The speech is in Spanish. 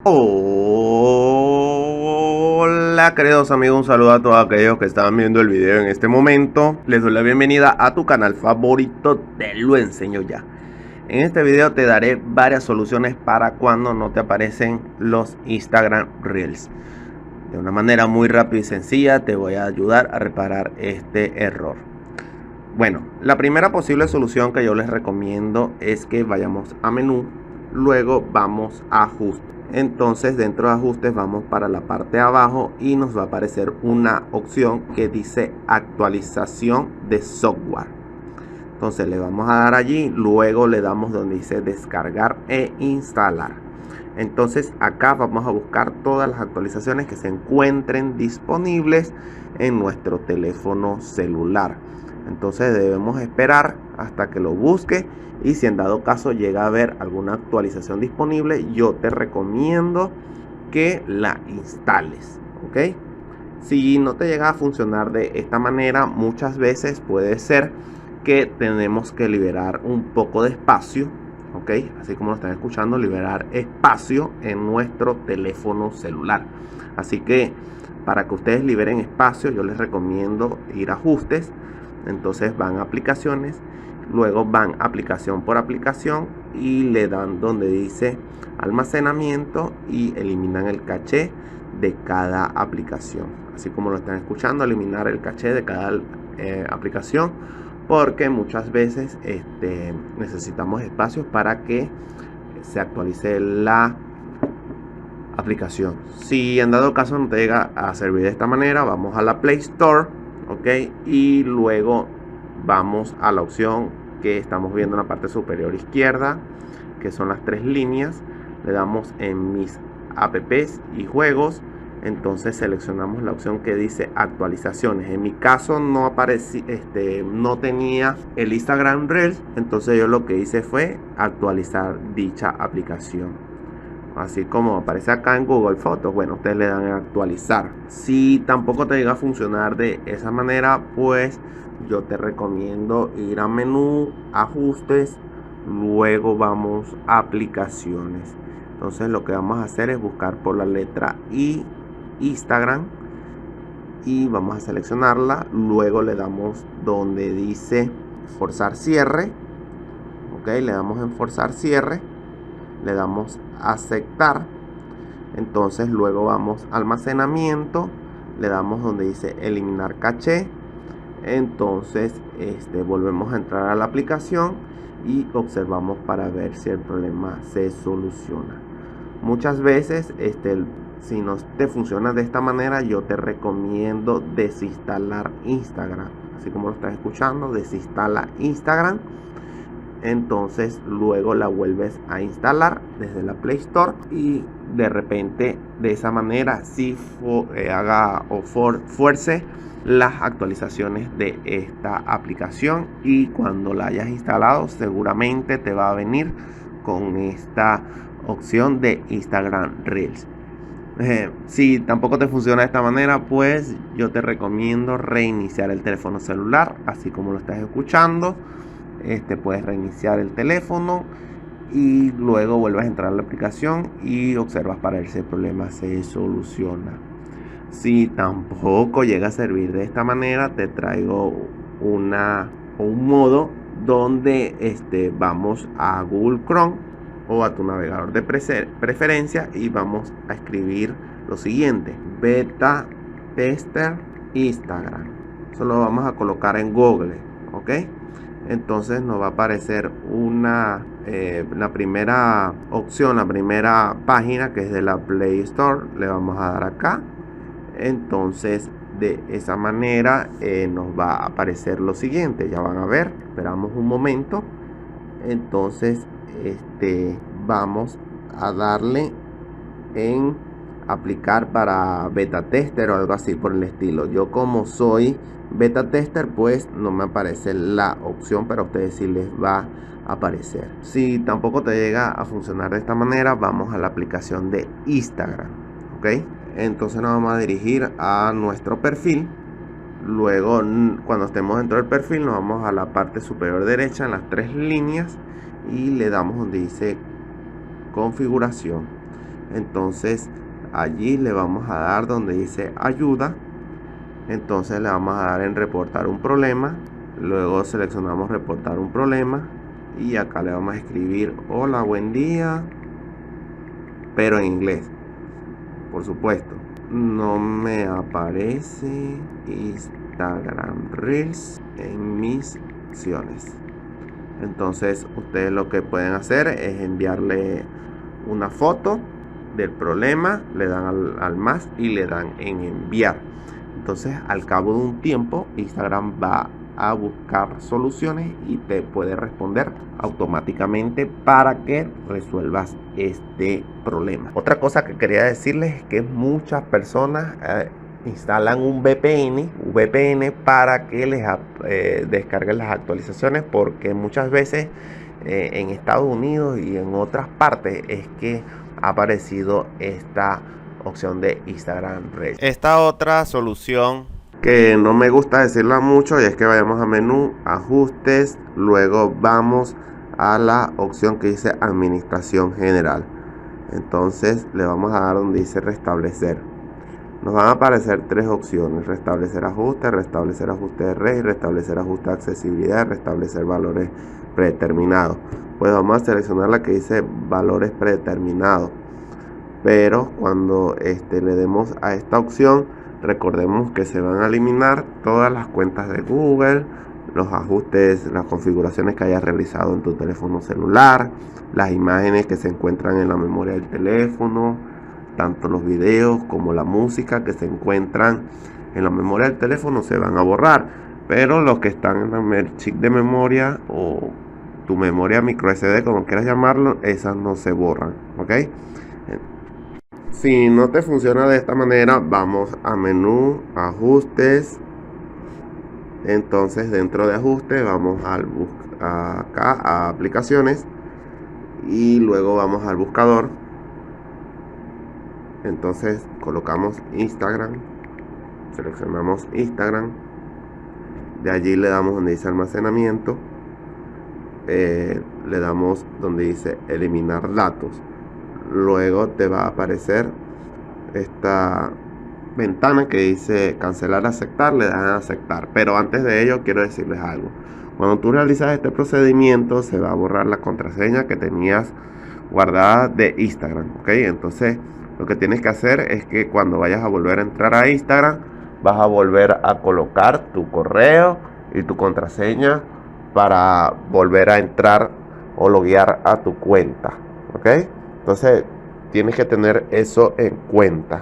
Hola queridos amigos, un saludo a todos aquellos que están viendo el video en este momento. Les doy la bienvenida a tu canal favorito, Te lo enseño ya. En este video te daré varias soluciones para cuando no te aparecen los Instagram Reels. De una manera muy rápida y sencilla te voy a ayudar a reparar este error. Bueno, la primera posible solución que yo les recomiendo es que vayamos a menú, luego vamos a ajustes. Entonces dentro de ajustes vamos para la parte de abajo y nos va a aparecer una opción que dice actualización de software. Entonces le vamos a dar allí, luego le damos donde dice descargar e instalar. Entonces acá vamos a buscar todas las actualizaciones que se encuentren disponibles en nuestro teléfono celular. Entonces debemos esperar hasta que lo busque, y si en dado caso llega a haber alguna actualización disponible, yo te recomiendo que la instales, ¿ok? Si no te llega a funcionar de esta manera, muchas veces puede ser que tenemos que liberar un poco de espacio, ¿ok? Así como lo están escuchando, liberar espacio en nuestro teléfono celular. Así que para que ustedes liberen espacio, yo les recomiendo ir a ajustes. Entonces van a aplicaciones, luego van aplicación por aplicación y le dan donde dice almacenamiento y eliminan el caché de cada aplicación. Así como lo están escuchando, eliminar el caché de cada aplicación, porque muchas veces necesitamos espacios para que se actualice la aplicación. Si en dado caso no te llega a servir de esta manera, vamos a la Play Store, ok, y luego vamos a la opción que estamos viendo en la parte superior izquierda, que son las tres líneas. Le damos en mis apps y juegos. Entonces seleccionamos la opción que dice actualizaciones. En mi caso no aparecía, no tenía el Instagram Reels, entonces yo lo que hice fue actualizar dicha aplicación. Así como aparece acá en Google Fotos, bueno, ustedes le dan a actualizar. Si tampoco te llega a funcionar de esa manera, pues yo te recomiendo ir a menú, ajustes, luego vamos a aplicaciones. Entonces lo que vamos a hacer es buscar por la letra I, Instagram, y vamos a seleccionarla. Luego le damos donde dice forzar cierre, ok, le damos en forzar cierre, le damos a aceptar. Entonces luego vamos a almacenamiento, le damos donde dice eliminar caché. Entonces volvemos a entrar a la aplicación y observamos para ver si el problema se soluciona. Muchas veces si no te funciona de esta manera, yo te recomiendo desinstalar Instagram. Así como lo estás escuchando, desinstala Instagram. Entonces luego la vuelves a instalar desde la Play Store, y de repente de esa manera sí haga o fuerce las actualizaciones de esta aplicación, y cuando la hayas instalado seguramente te va a venir con esta opción de Instagram Reels. Si tampoco te funciona de esta manera, pues yo te recomiendo reiniciar el teléfono celular, así como lo estás escuchando. Puedes reiniciar el teléfono y luego vuelves a entrar a la aplicación y observas para ver si el problema se soluciona. Si tampoco llega a servir de esta manera, te traigo un modo donde vamos a Google Chrome o a tu navegador de preferencia y vamos a escribir lo siguiente: beta tester Instagram. Eso lo vamos a colocar en Google, ok. Entonces nos va a aparecer la primera opción, la primera página, que es de la Play Store. Le vamos a dar acá. Entonces de esa manera nos va a aparecer lo siguiente. Ya van a ver, esperamos un momento. Entonces vamos a darle en aplicar para beta tester o algo así por el estilo. Yo, como soy beta tester, pues no me aparece la opción, pero a ustedes sí les va a aparecer. Si tampoco te llega a funcionar de esta manera, vamos a la aplicación de Instagram, ok. Entonces nos vamos a dirigir a nuestro perfil. Luego, cuando estemos dentro del perfil, nos vamos a la parte superior derecha en las tres líneas y le damos donde dice configuración. Entonces allí le vamos a dar donde dice ayuda. Entonces le vamos a dar en reportar un problema. Luego seleccionamos reportar un problema. Y acá le vamos a escribir hola, buen día, pero en inglés, por supuesto. No me aparece Instagram Reels en mis opciones. Entonces ustedes lo que pueden hacer es enviarle una foto del problema, le dan al más y le dan en enviar. Entonces al cabo de un tiempo Instagram va a buscar soluciones y te puede responder automáticamente para que resuelvas este problema. Otra cosa que quería decirles es que muchas personas instalan un VPN para que les descarguen las actualizaciones, porque muchas veces en Estados Unidos y en otras partes es que ha aparecido esta opción de Instagram Reels. Esta otra solución que no me gusta decirla mucho, y es que vayamos a menú, ajustes, luego vamos a la opción que dice administración general. Entonces le vamos a dar donde dice restablecer. Nos van a aparecer tres opciones: restablecer ajustes de red, y restablecer ajuste de accesibilidad, restablecer valores predeterminados. Pues vamos a seleccionar la que dice valores predeterminados, pero cuando le demos a esta opción, recordemos que se van a eliminar todas las cuentas de Google, los ajustes, las configuraciones que hayas realizado en tu teléfono celular, las imágenes que se encuentran en la memoria del teléfono, tanto los videos como la música que se encuentran en la memoria del teléfono se van a borrar, pero los que están en el chip de memoria o tu memoria micro SD, como quieras llamarlo, esas no se borran, ¿ok? Si no te funciona de esta manera, vamos a menú, ajustes. Entonces dentro de ajustes vamos acá a aplicaciones y luego vamos al buscador. Entonces colocamos Instagram, seleccionamos Instagram, de allí le damos donde dice almacenamiento, le damos donde dice eliminar datos. Luego te va a aparecer esta ventana que dice cancelar, aceptar, le dan a aceptar. Pero antes de ello quiero decirles algo: cuando tú realizas este procedimiento se va a borrar la contraseña que tenías guardada de Instagram, ¿ok? Entonces lo que tienes que hacer es que cuando vayas a volver a entrar a Instagram, vas a volver a colocar tu correo y tu contraseña para volver a entrar o loguear a tu cuenta, ¿ok? Entonces tienes que tener eso en cuenta.